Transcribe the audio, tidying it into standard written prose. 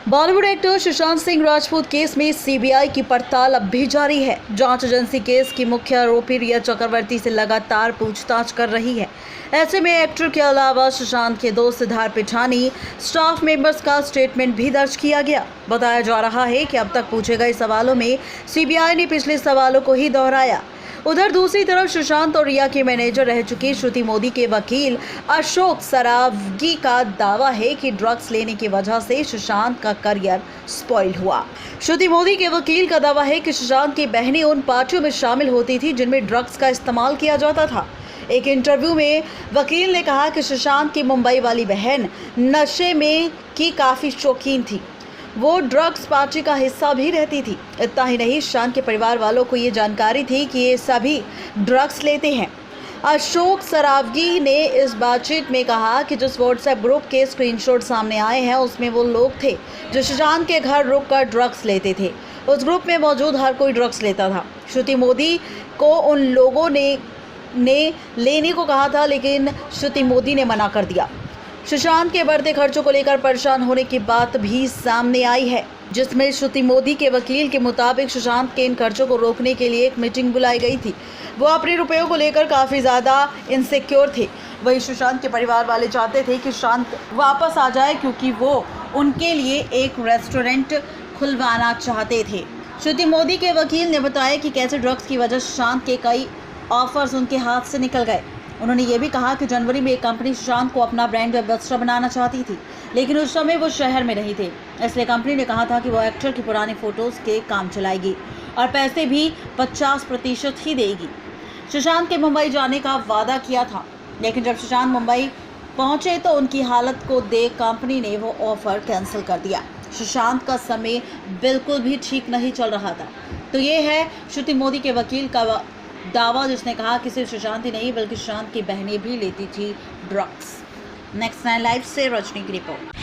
Bollywood actor Sushant Singh Rajput case में CBI की पड़ताल अब भी जारी है। जांच एजेंसी केस की मुख्य आरोपी रिया चक्रवर्ती से लगातार पूछताछ कर रही है। ऐसे में एक्टर के अलावा सुशांत के दोस्त सिद्धार्थ पिठानी, स्टाफ मेंबर्स का स्टेटमेंट भी दर्ज किया गया। बताया जा रहा है कि अब तक पूछे गए सवालों में सीबीआई ने पिछले सवालों को ही दोहराया। उधर दूसरी तरफ सुशांत और रिया के मैनेजर रह चुकी श्रुति मोदी के वकील अशोक सरावगी का दावा है कि ड्रग्स लेने की वजह से सुशांत का करियर स्पॉइल हुआ। श्रुति मोदी के वकील का दावा है कि सुशांत की बहनें उन पार्टियों में शामिल होती थी जिनमें ड्रग्स का इस्तेमाल किया जाता था। एक इंटरव्यू में वकील ने कहा कि सुशांत की मुंबई वाली बहन नशे में की काफ़ी शौकीन थी। वो ड्रग्स पार्टी का हिस्सा भी रहती थी। इतना ही नहीं, सुशांत के परिवार वालों को ये जानकारी थी कि ये सभी ड्रग्स लेते हैं। अशोक सरावगी ने इस बातचीत में कहा कि जिस व्हाट्सएप ग्रुप के स्क्रीनशॉट सामने आए हैं उसमें वो लोग थे जो सुशांत के घर रुककर ड्रग्स लेते थे। उस ग्रुप में मौजूद हर कोई ड्रग्स लेता था। श्रुति मोदी को उन लोगों ने लेने को कहा था, लेकिन श्रुति मोदी ने मना कर दिया। सुशांत के बढ़ते खर्चों को लेकर परेशान होने की बात भी सामने आई है, जिसमें श्रुति मोदी के वकील के मुताबिक सुशांत के इन खर्चों को रोकने के लिए एक मीटिंग बुलाई गई थी। वो अपने रुपयों को लेकर काफ़ी ज़्यादा इनसिक्योर थे। वहीं सुशांत के परिवार वाले चाहते थे कि सुशांत वापस आ जाए, क्योंकि वो उनके लिए एक रेस्टोरेंट खुलवाना चाहते थे। श्रुति मोदी के वकील ने बताया कि कैसे ड्रग्स की वजह सुशांत के कई ऑफर्स उनके हाथ से निकल गए। उन्होंने ये भी कहा कि जनवरी में एक कंपनी सुशांत को अपना ब्रांड एम्बेसडर बनाना चाहती थी, लेकिन उस समय वो शहर में नहीं थे। इसलिए कंपनी ने कहा था कि वो एक्टर की पुरानी फोटोज़ के काम चलाएगी और पैसे भी 50% ही देगी। सुशांत के मुंबई जाने का वादा किया था, लेकिन जब सुशांत मुंबई पहुंचे तो उनकी हालत को देख कंपनी ने वो ऑफ़र कैंसिल कर दिया। सुशांत का समय बिल्कुल भी ठीक नहीं चल रहा था। तो ये है श्रुति मोदी के वकील का दावा, जिसने कहा कि सिर्फ सुशांत ही नहीं बल्कि सुशांत की बहनें भी लेती थी ड्रग्स। नेक्स्ट 9 लाइव से रजनी की रिपोर्ट।